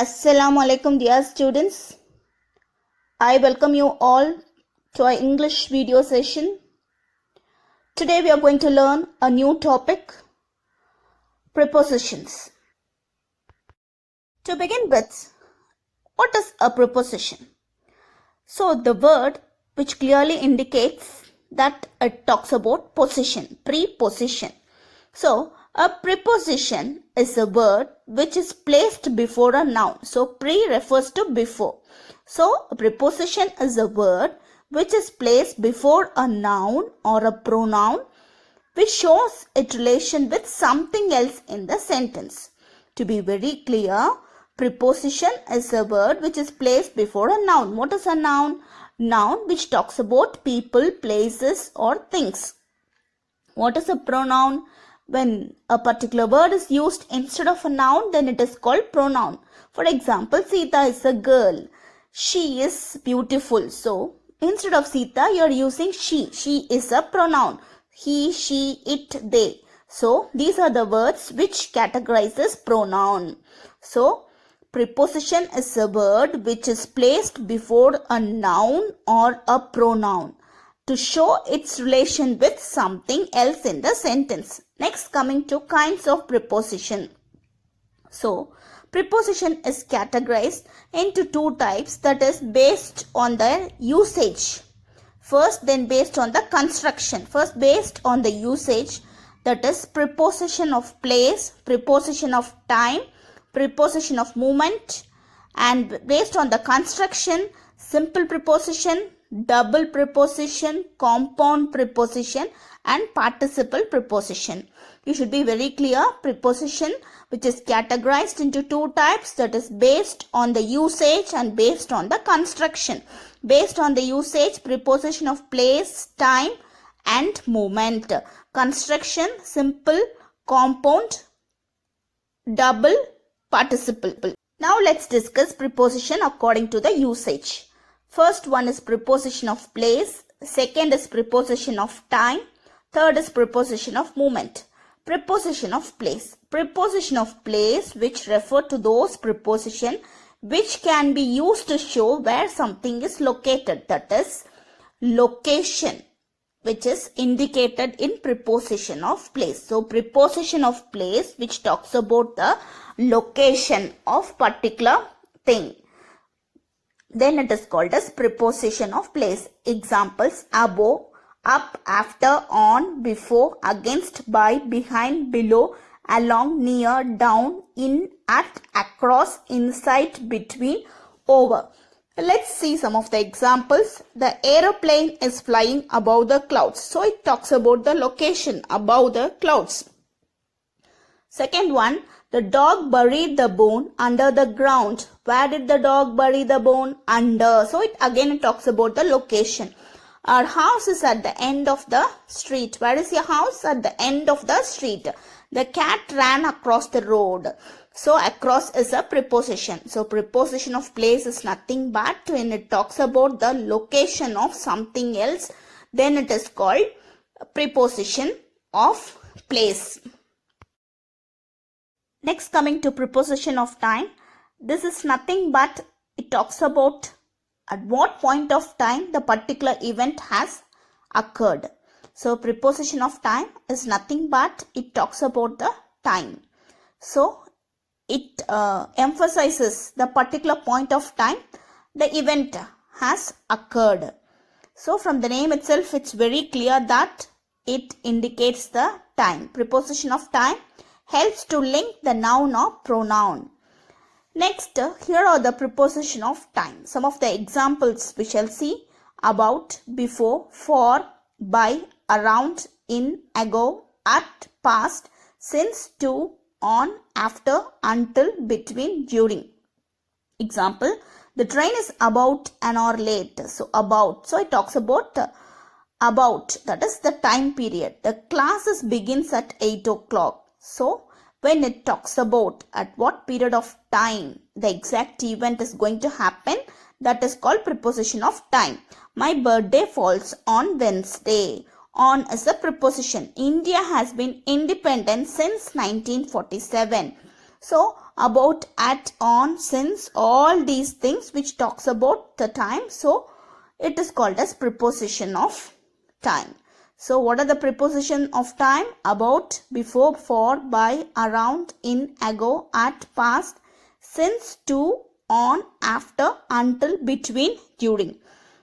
Assalamu alaikum dear students. I welcome you all to our English video session. Today we are going to learn a new topic, prepositions. To begin with, what is a preposition? So the word which clearly indicates that it talks about position, preposition. So a preposition is a word which is placed before a noun. So pre refers to before. So a preposition is a word which is placed before a noun or a pronoun which shows its relation with something else in the sentence. To be very clear, preposition is a word which is placed before a noun. What is a noun? Noun which talks about people, places or things. What is a pronoun? When a particular word is used instead of a noun, then it is called pronoun. For example, Sita is a girl. She is beautiful. So, instead of Sita, you are using she. She is a pronoun. He, she, it, they. So, these are the words which categorizes pronoun. So, preposition is a word which is placed before a noun or a pronoun to show its relation with something else in the sentence. Next, coming to kinds of preposition. So, preposition is categorized into two types, that is based on the usage. First, then based on the construction. First, based on the usage, that is preposition of place, preposition of time, preposition of moment, and based on the construction, simple preposition, double preposition, compound preposition and participle preposition. You should be very clear. Preposition which is categorized into two types, that is based on the usage and based on the construction. Based on the usage, preposition of place, time and moment. Construction, simple, compound, double, participle. Now let's discuss preposition according to the usage. First one is preposition of place, second is preposition of time, third is preposition of moment. Preposition of place. Preposition of place which refer to those preposition which can be used to show where something is located, that is location, which is indicated in preposition of place. So preposition of place which talks about the location of particular thing, then it is called as preposition of place. Examples: above, up, after, on, before, against, by, behind, below, along, near, down, in, at, across, inside, between, over. Let's see some of the examples. The aeroplane is flying above the clouds. So it talks about the location above the clouds. Second one, the dog buried the bone under the ground. Where did the dog bury the bone? Under. So it again talks about the location. Our house is at the end of the street. Where is your house? At the end of the street. The cat ran across the road. So across is a preposition. So preposition of place is nothing but when it talks about the location of something else, then it is called preposition of place. Next, coming to preposition of time. This is nothing but it talks about at what point of time the particular event has occurred. So preposition of time is nothing but it talks about the time. So it emphasizes the particular point of time the event has occurred. So from the name itself, it's very clear that it indicates the time. Preposition of time helps to link the noun or pronoun. Next, here are the preposition of time. Some of the examples we shall see: about, before, for, by, around, in, ago, at, past, since, to, on, after, until, between, during. Example: the train is about an hour late. So about, so it talks about that is the time period. The classes begins at 8 o'clock. So when it talks about at what period of time the exact event is going to happen, that is called preposition of time. My birthday falls on Wednesday. On is a preposition. India has been independent since 1947. So about, at, on, since, all these things which talks about the time. So it is called as preposition of time. So what are the preposition of time? About, before, for, by, around, in, ago, at, past, since, to, on, after, until, between, during.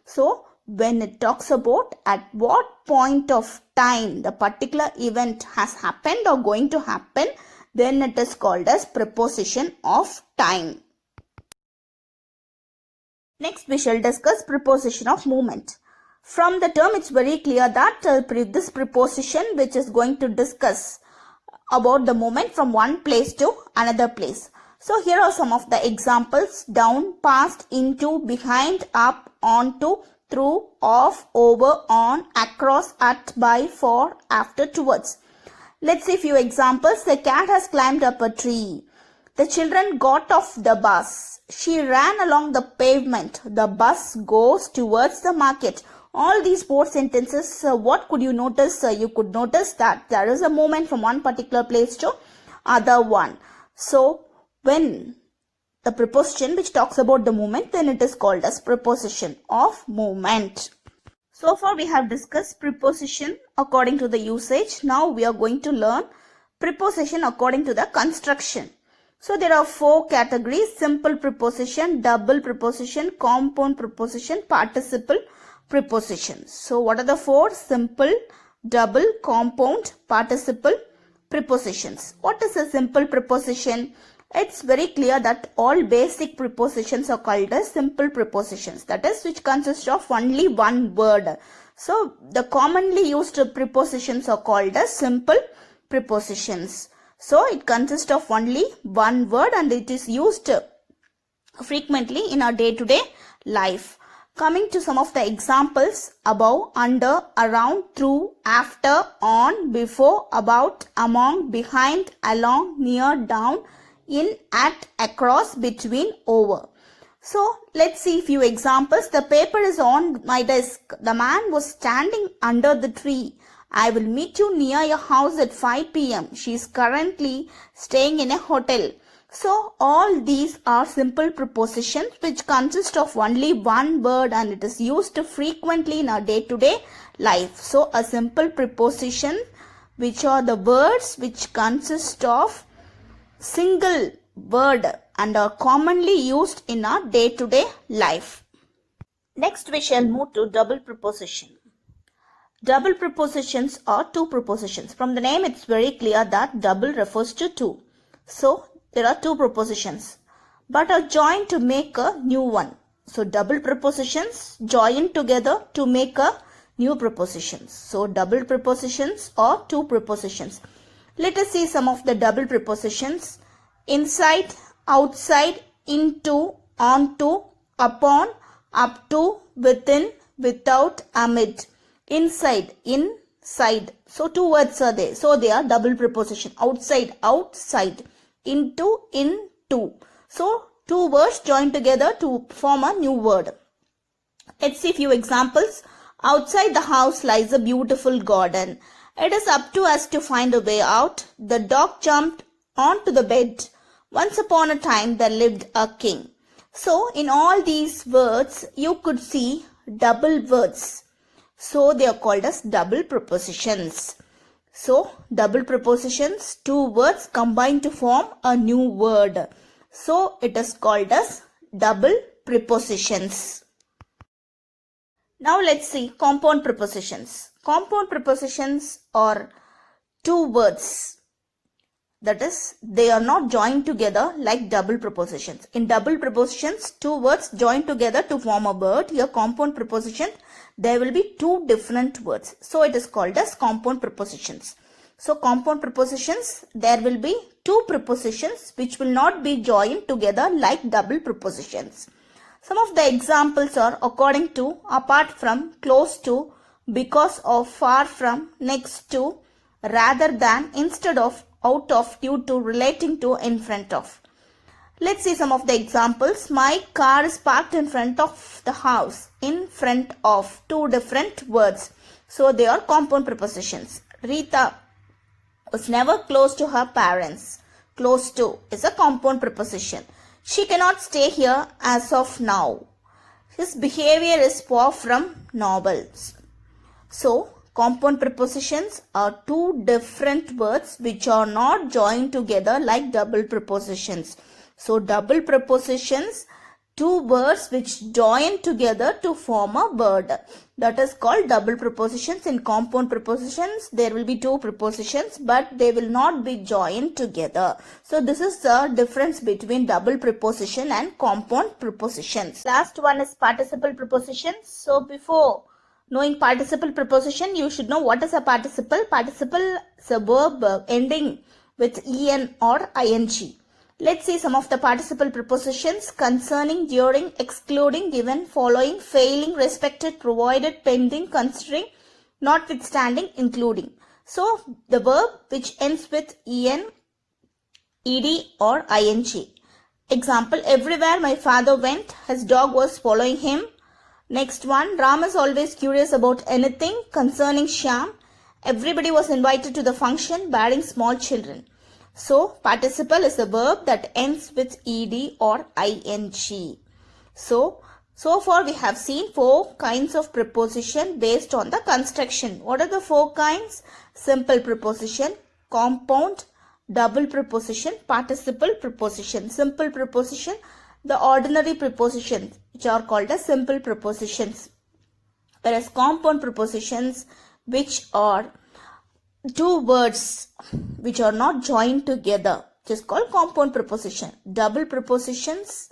So when it talks about at what point of time the particular event has happened or going to happen, then it is called as preposition of time. Next we shall discuss preposition of movement. From the term it's very clear that this preposition which is going to discuss about the movement from one place to another place. So here are some of the examples: down, past, into, behind, up, onto, through, off, over, on, across, at, by, for, after, towards. Let's see a few examples. The cat has climbed up a tree. The children got off the bus. She ran along the pavement. The bus goes towards the market. All these four sentences, what could you notice? You could notice that there is a movement from one particular place to other one. So when the preposition which talks about the movement, then it is called as preposition of movement. So far we have discussed preposition according to the usage. Now we are going to learn preposition according to the construction. So there are four categories: simple preposition, double preposition, compound preposition, participle prepositions. So what are the four? Simple, double, compound, participle prepositions. What is a simple preposition? It's very clear that all basic prepositions are called as simple prepositions, that is, which consist of only one word. So the commonly used prepositions are called as simple prepositions. So it consists of only one word and it is used frequently in our day-to-day life. Coming to some of the examples: above, under, around, through, after, on, before, about, among, behind, along, near, down, in, at, across, between, over. So let's see a few examples. The paper is on my desk. The man was standing under the tree. I will meet you near your house at 5 p.m. She is currently staying in a hotel. So all these are simple prepositions which consist of only one word and it is used frequently in our day-to-day life. So a simple preposition, which are the words which consist of single word and are commonly used in our day-to-day life. Next we shall move to double preposition. Double prepositions are two prepositions. From the name it's very clear that double refers to two. So there are two prepositions but are joined to make a new one. So double prepositions join together to make a new prepositions. So double prepositions are two prepositions. Let us see some of the double prepositions: inside, outside, into, onto, upon, up to, within, without, amid. Inside, inside. So two words are there. So they are double preposition. Outside, outside. Into, into. So two words joined together to form a new word. Let's see a few examples. Outside the house lies a beautiful garden. It is up to us to find a way out. The dog jumped onto the bed. Once upon a time there lived a king. So in all these words you could see double words. So they are called as double prepositions. So double prepositions, two words combined to form a new word. So it is called as double prepositions. Now let's see compound prepositions. Compound prepositions are two words. That is, they are not joined together like double prepositions. In double prepositions, two words joined together to form a word. Here compound preposition, there will be two different words. So it is called as compound prepositions. So compound prepositions, there will be two prepositions which will not be joined together like double prepositions. Some of the examples are according to, apart from, close to, because of, far from, next to, rather than, instead of, out of, due to, relating to, in front of. Let's see some of the examples. My car is parked in front of the house. In front of, two different words. So they are compound prepositions. Rita was never close to her parents. close to is a compound preposition. She cannot stay here as of now. His behavior is far from normal. So, compound prepositions are two different words which are not joined together like double prepositions. So, double prepositions, two words which join together to form a word. That is called double prepositions. In compound prepositions, there will be two prepositions, but they will not be joined together. So, this is the difference between double preposition and compound prepositions. Last one is participle prepositions. So, before knowing participle preposition, you should know what is a participle. Participle is a verb ending with en or ing. Let's see some of the participle prepositions: concerning, during, excluding, given, following, failing, respected, provided, pending, considering, notwithstanding, including. So, the verb which ends with en, ed or ing. Example: everywhere my father went, his dog was following him. Next one, Ram is always curious about anything. Concerning Shyam, everybody was invited to the function barring small children. So, participle is a verb that ends with ed or ing. So far we have seen 4 kinds of preposition based on the construction. What are the 4 kinds? Simple preposition, compound, double preposition, participle preposition. Simple preposition, the ordinary prepositions which are called as simple prepositions. Whereas compound prepositions, which are two words which are not joined together, which is called compound preposition. Double prepositions,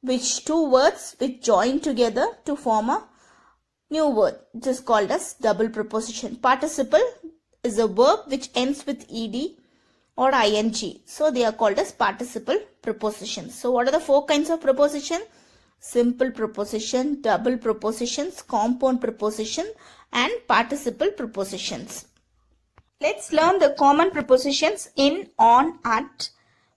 which two words which join together to form a new word, which is called as double preposition. Participle is a verb which ends with ed or ing. So they are called as participle prepositions. So what are the 4 kinds of preposition? Simple preposition, double prepositions, compound preposition, and participle prepositions. Let's learn the common prepositions in, on, at,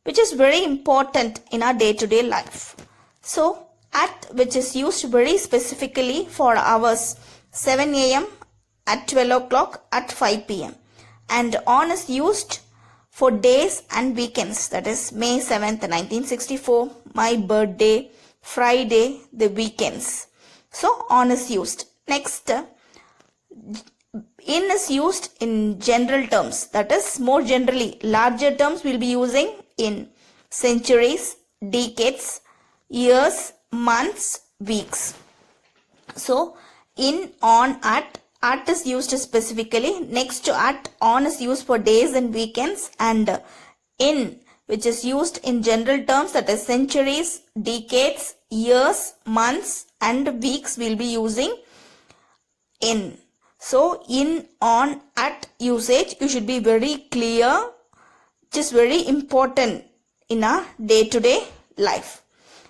which is very important in our day-to-day life. So, at, which is used very specifically for hours 7 a.m., at 12 o'clock, at 5 p.m. And on is used for days and weekends. That is May 7th, 1964, my birthday, Friday, the weekends. So, on is used. Next, in is used in general terms, that is more generally. Larger terms we will be using in centuries, decades, years, months, weeks. So, in, on, at is used specifically. Next to at, on is used for days and weekends, and in, which is used in general terms, that is centuries, decades, years, months, and weeks, we will be using in. So, in, on, at usage, you should be very clear. It is very important in our day-to-day life.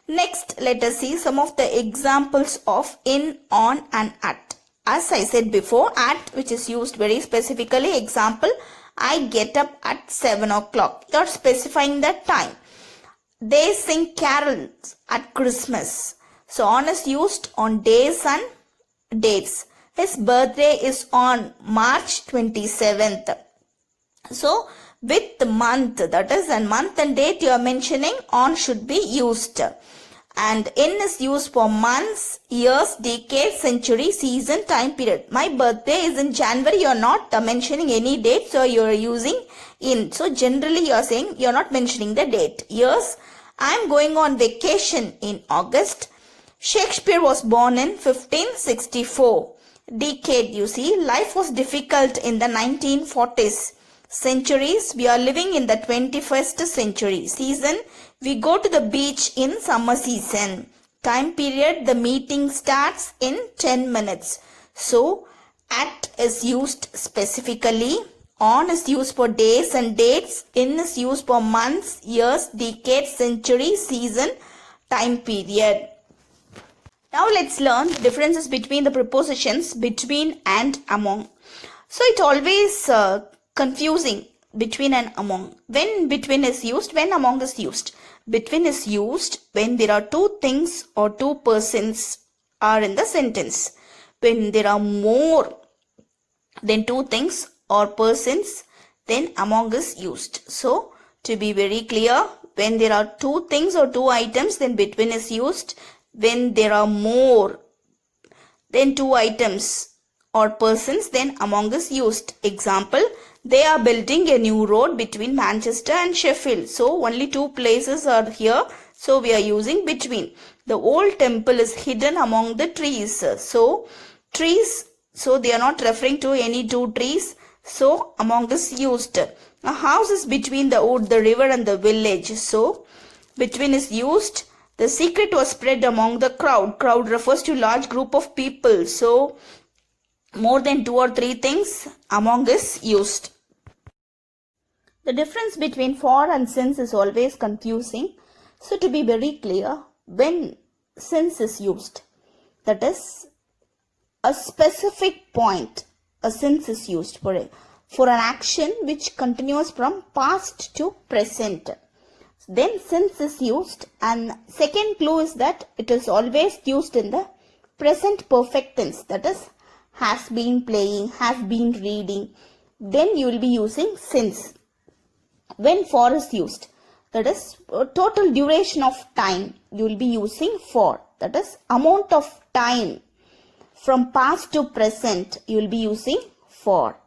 Next, let us see some of the examples of in, on, and at. As I said before, at, which is used very specifically. Example, I get up at 7 o'clock. You are specifying the time. They sing carols at Christmas. So, on is used on days and dates. His birthday is on March 27th. So, with the month, that is, and month and date you are mentioning, on should be used. And in is used for months, years, decades, century, season, time period. My birthday is in January. You are not mentioning any date, so you are using in. So, generally you are saying you are not mentioning the date. Years, I am going on vacation in August. Shakespeare was born in 1564. Decade, you see, life was difficult in the 1940s. Centuries, we are living in the 21st century. Season, we go to the beach in summer season. Time period, the meeting starts in 10 minutes. So, at is used specifically. On is used for days and dates. In is used for months, years, decades, century, season, time period. Now let's learn the differences between the prepositions between and among. So it's always confusing, between and among. When between is used, when among is used. Between is used when there are two things or two persons are in the sentence. When there are more than two things or persons, then among is used. So To be very clear, when there are two things or two items, then between is used. When there are more than two items or persons, then among is used. Example, they are building a new road between Manchester and Sheffield. So only two places are here. So we are using between. The old temple is hidden among the trees. So trees, so they are not referring to any two trees. So among is used. A house is between the wood, the river and the village. So between is used. The secret was spread among the crowd. Crowd refers to large group of people. So more than two or three things, among is used. The difference between for and since is always confusing. So to be very clear, when since is used, that is a specific point, a since is used for an action which continues from past to present. Then since is used, and second clue is that it is always used in the present perfect tense, that is has been playing, has been reading. Then you will be using since. When for is used, that is total duration of time, you will be using for, that is amount of time from past to present, you will be using for.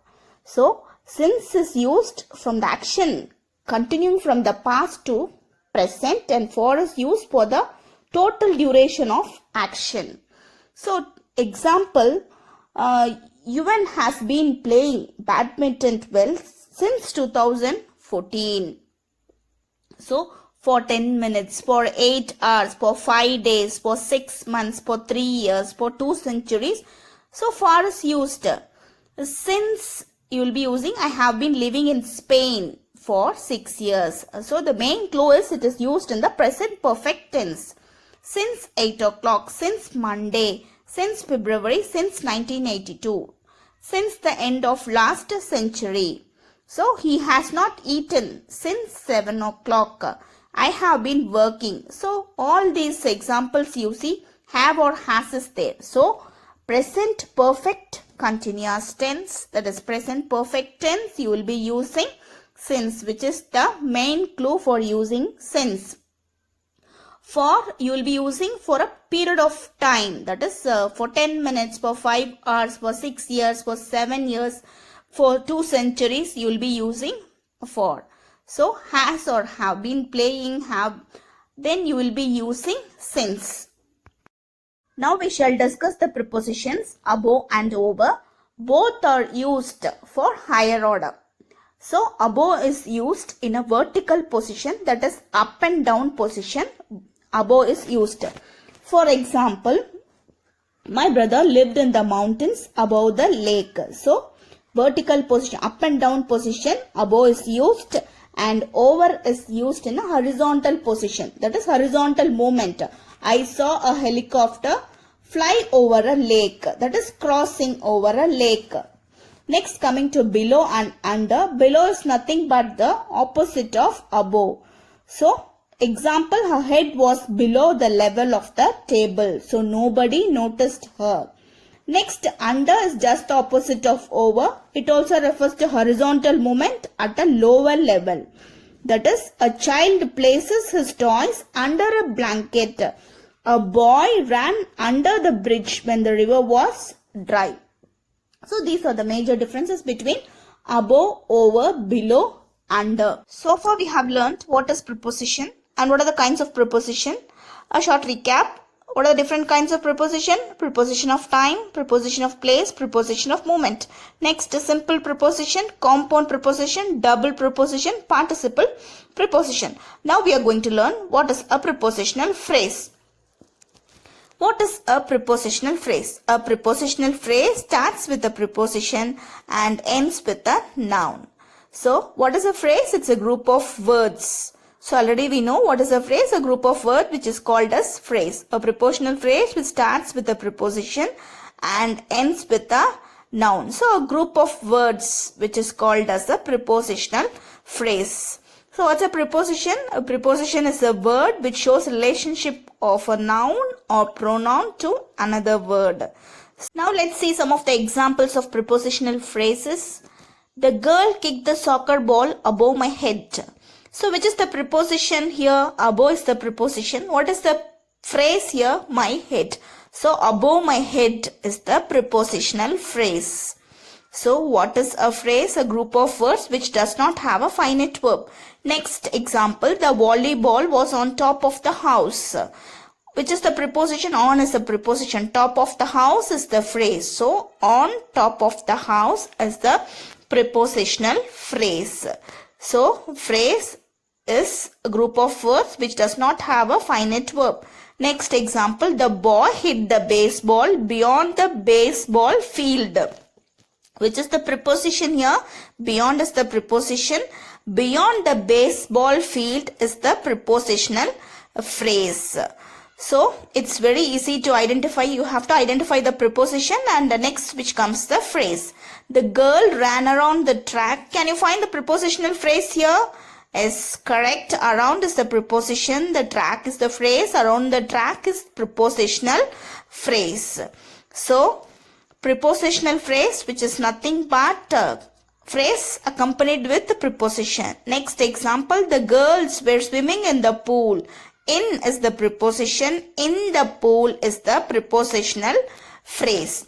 So since is used from the action continuing from the past to present, and for is used for the total duration of action. So example, Yuvan has been playing badminton well since 2014. So for 10 minutes, for 8 hours, for 5 days, for 6 months, for 3 years, for 2 centuries. So for is used. Since you will be using I have been living in Spain for 6 years. So the main clue is it is used in the present perfect tense. Since 8 o'clock, since Monday, since February, since 1982, since the end of last century. So he has not eaten since 7 o'clock. I have been working. So all these examples you see have or has is there. So present perfect continuous tense, that is present perfect tense, you will be using since, which is the main clue for using since. For you will be using for a period of time, that is for 10 minutes, for 5 hours, for 6 years, for 7 years, for 2 centuries, you will be using for. So has or have been playing, have, then you will be using since. Now we shall discuss the prepositions above and over. Both are used for higher order. So above is used in a vertical position, that is up and down position. Above is used. For example, my brother lived in the mountains above the lake. So vertical position, up and down position, above is used, and over is used in a horizontal position, that is horizontal movement. I saw a helicopter fly over a lake, that is crossing over a lake. Next, coming to below and under. Below is nothing but the opposite of above. So example, her head was below the level of the table, so nobody noticed her. Next, under is just the opposite of over. It also refers to horizontal movement at a lower level. That is, a child places his toys under a blanket. A boy ran under the bridge when the river was dry. So these are the major differences between above, over, below, under. So far we have learnt what is preposition and what are the kinds of preposition. A short recap. What are the different kinds of preposition? Preposition of time, preposition of place, preposition of moment. Next, simple preposition, compound preposition, double preposition, participle preposition. Now we are going to learn what is a prepositional phrase. What is a prepositional phrase? A prepositional phrase starts with a preposition and ends with a noun. So, what is a phrase? It's a group of words. So, already we know what is a phrase, a group of words which is called as phrase. A prepositional phrase which starts with a preposition and ends with a noun. So, a group of words which is called as a prepositional phrase. So, what's a preposition? A preposition is a word which shows relationship of a noun or pronoun to another word. Now, let's see some of the examples of prepositional phrases. The girl kicked the soccer ball above my head. So which is the preposition here? Above is the preposition. What is the phrase here? My head. So above my head is the prepositional phrase. So what is a phrase? A group of words which does not have a finite verb. Next example, the volleyball was on top of the house. Which is the preposition? On is the preposition. Top of the house is the phrase. So on top of the house is the prepositional phrase. So phrase is a group of words which does not have a finite verb. Next example, the boy hit the baseball beyond the baseball field. Which is the preposition here? Beyond is the preposition. Beyond the baseball field is the prepositional phrase. So it's very easy to identify. You have to identify the preposition and the next which comes the phrase. The girl ran around the track. Can you find the prepositional phrase here? Yes, correct. Around is the preposition. The track is the phrase. Around the track is prepositional phrase. So prepositional phrase which is nothing but phrase accompanied with the preposition. Next example, the girls were swimming in the pool. In is the preposition. In the pool is the prepositional phrase.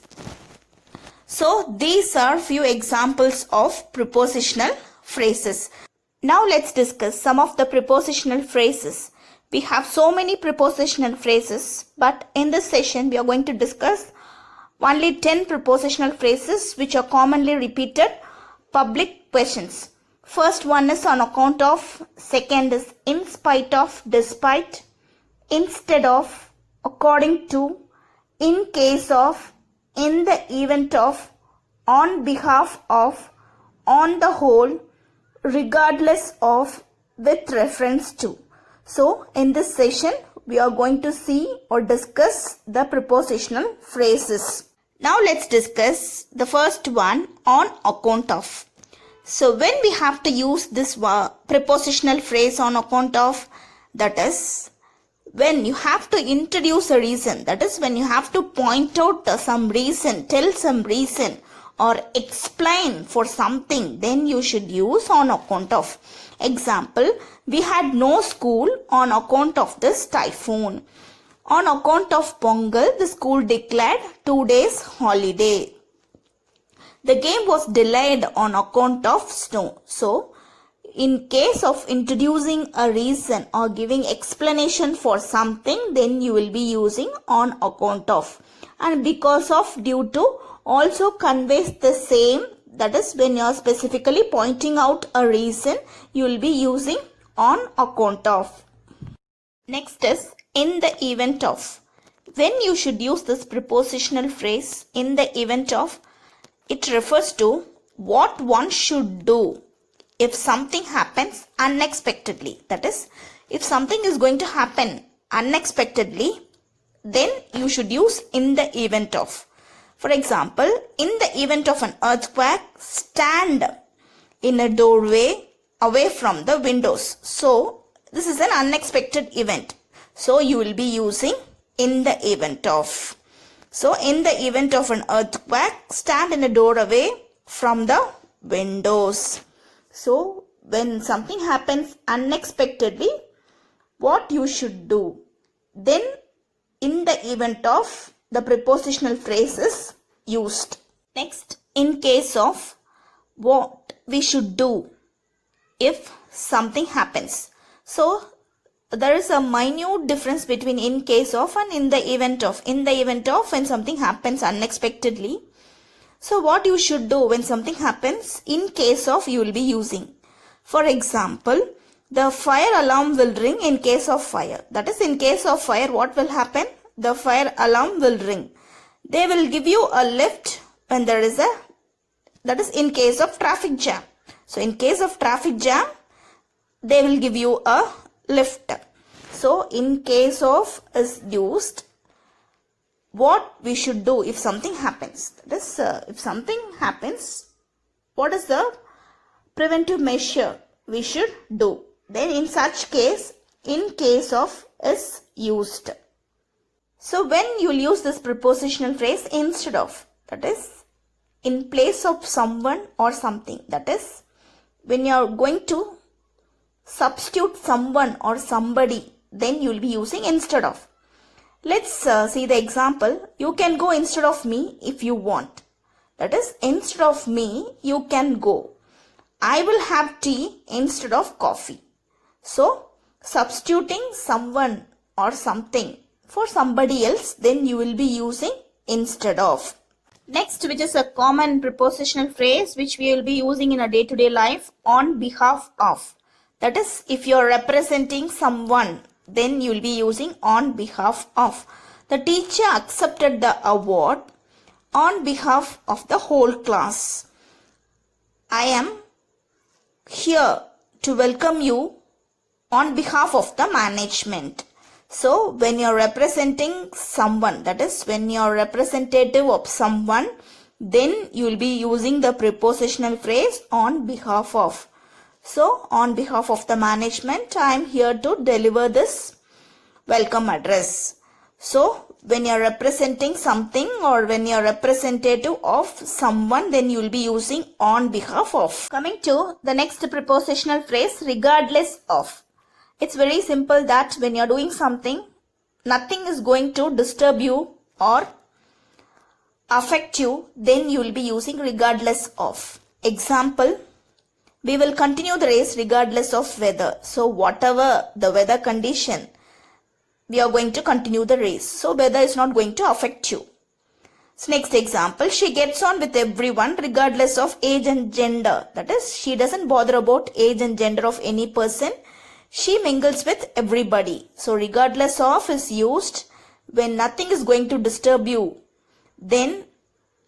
So these are few examples of prepositional phrases. Now let's discuss some of the prepositional phrases. We have so many prepositional phrases, but in this session we are going to discuss only 10 prepositional phrases which are commonly repeated public questions. First one is on account of, second is in spite of, despite, instead of, according to, in case of, in the event of, on behalf of, on the whole, regardless of, with reference to. So in this session we are going to see or discuss the prepositional phrases. Now let's discuss the first one, on account of. So when we have to use this prepositional phrase on account of, that is when you have to introduce a reason, that is when you have to point out some reason, tell some reason or explain for something, then you should use on account of. Example, we had no school on account of this typhoon. On account of Pongal, the school declared 2 days holiday. The game was delayed on account of snow. So, in case of introducing a reason or giving explanation for something, then you will be using on account of. And because of, due to also conveys the same. That is when you are specifically pointing out a reason, you will be using on account of. Next is in the event of. When you should use this prepositional phrase in the event of, it refers to what one should do if something happens unexpectedly. That is, if something is going to happen unexpectedly, then you should use in the event of. For example, in the event of an earthquake, stand in a doorway away from the windows. So, this is an unexpected event. So, you will be using in the event of. So, in the event of an earthquake, stand in a doorway from the windows. So, when something happens unexpectedly, what you should do? Then, in the event of, the prepositional phrase is used. Next, in case of, what we should do if something happens. So, there is a minute difference between in case of and in the event of. In the event of, when something happens unexpectedly. So, what you should do when something happens, in case of, you will be using. For example, the fire alarm will ring in case of fire. That is, in case of fire, what will happen? The fire alarm will ring. They will give you a lift when there is a, that is in case of traffic jam. So, in case of traffic jam, they will give you a lift. So, in case of is used. What we should do if something happens. That is, if something happens, what is the preventive measure we should do? Then in such case, in case of is used. So, when you will use this prepositional phrase instead of, that is, in place of someone or something. That is, when you are going to substitute someone or somebody, then you will be using instead of. Let's see the example. You can go instead of me if you want. That is, instead of me, you can go. I will have tea instead of coffee. So, substituting someone or something for somebody else, then you will be using instead of. Next, which is a common prepositional phrase which we will be using in a day-to-day life, on behalf of. That is, if you are representing someone, then you will be using on behalf of. The teacher accepted the award on behalf of the whole class. I am here to welcome you on behalf of the management. So, when you are representing someone, that is, when you are representative of someone, then you will be using the prepositional phrase on behalf of. So, on behalf of the management, I am here to deliver this welcome address. So, when you are representing something or when you are representative of someone, then you will be using on behalf of. Coming to the next prepositional phrase, regardless of. It's very simple that when you are doing something, nothing is going to disturb you or affect you, then you will be using regardless of. Example, we will continue the race regardless of weather. So, whatever the weather condition, we are going to continue the race. So, weather is not going to affect you. So, next example, she gets on with everyone regardless of age and gender. That is, she doesn't bother about age and gender of any person. She mingles with everybody. So, regardless of is used when nothing is going to disturb you. Then,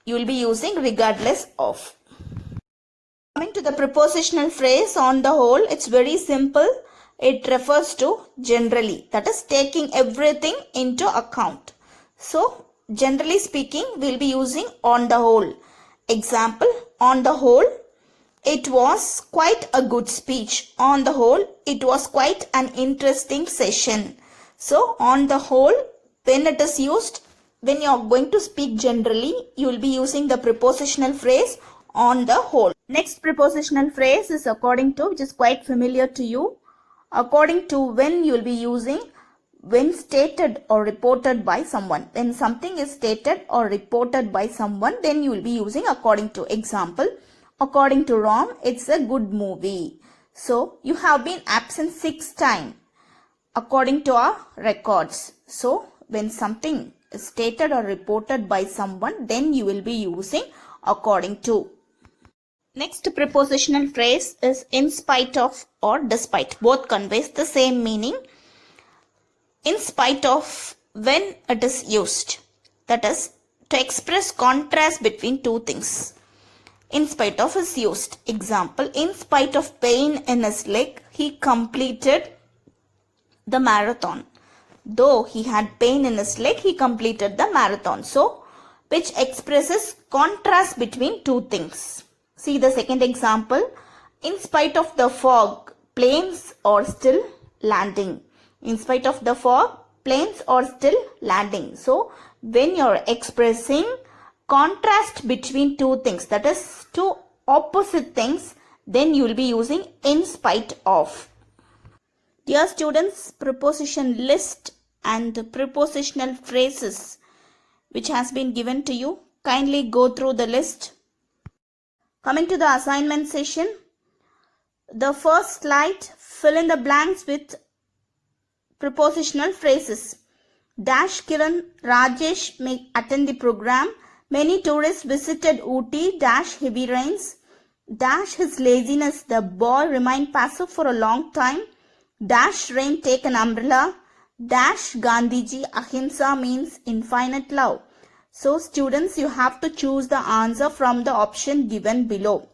you will be using regardless of. Coming to the prepositional phrase, on the whole, it's very simple. It refers to generally, that is taking everything into account. So, generally speaking, we'll be using on the whole. Example, on the whole, it was quite a good speech. On the whole, it was quite an interesting session. So, on the whole, when it is used, when you are going to speak generally, you will be using the prepositional phrase on the whole. Next prepositional phrase is according to, which is quite familiar to you. According to when you will be using when stated or reported by someone. When something is stated or reported by someone, then you will be using according to. Example, according to Rom, it's a good movie. So, you have been absent 6 times according to our records. So, when something is stated or reported by someone, then you will be using according to. Next prepositional phrase is in spite of or despite. Both conveys the same meaning. In spite of when it is used. That is, to express contrast between two things. In spite of is used. Example, in spite of pain in his leg, he completed the marathon. Though he had pain in his leg, he completed the marathon. So, which expresses contrast between two things. See the second example. In spite of the fog, planes are still landing. In spite of the fog, planes are still landing. So, when you are expressing contrast between two things, that is two opposite things, then you will be using in spite of. Dear students, preposition list and prepositional phrases which has been given to you. Kindly go through the list. Coming to the assignment session, the first slide, fill in the blanks with prepositional phrases. Dash Kiran Rajesh may attend the program. Many tourists visited Ooty. Dash heavy rains. Dash his laziness. The boy remained passive for a long time. Dash rain take an umbrella. Dash Gandhiji Ahimsa means infinite love. So students, you have to choose the answer from the option given below.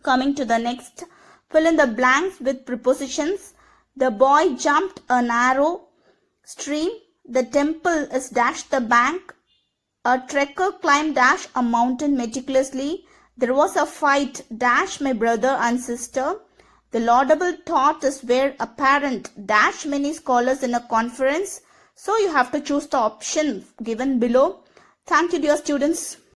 Coming to the next, fill in the blanks with prepositions. The boy jumped a narrow stream. The temple is dash the bank. A trekker climbed dash a mountain meticulously. There was a fight dash my brother and sister. The laudable thought is where apparent dash many scholars in a conference. So you have to choose the option given below. Thank you, dear students.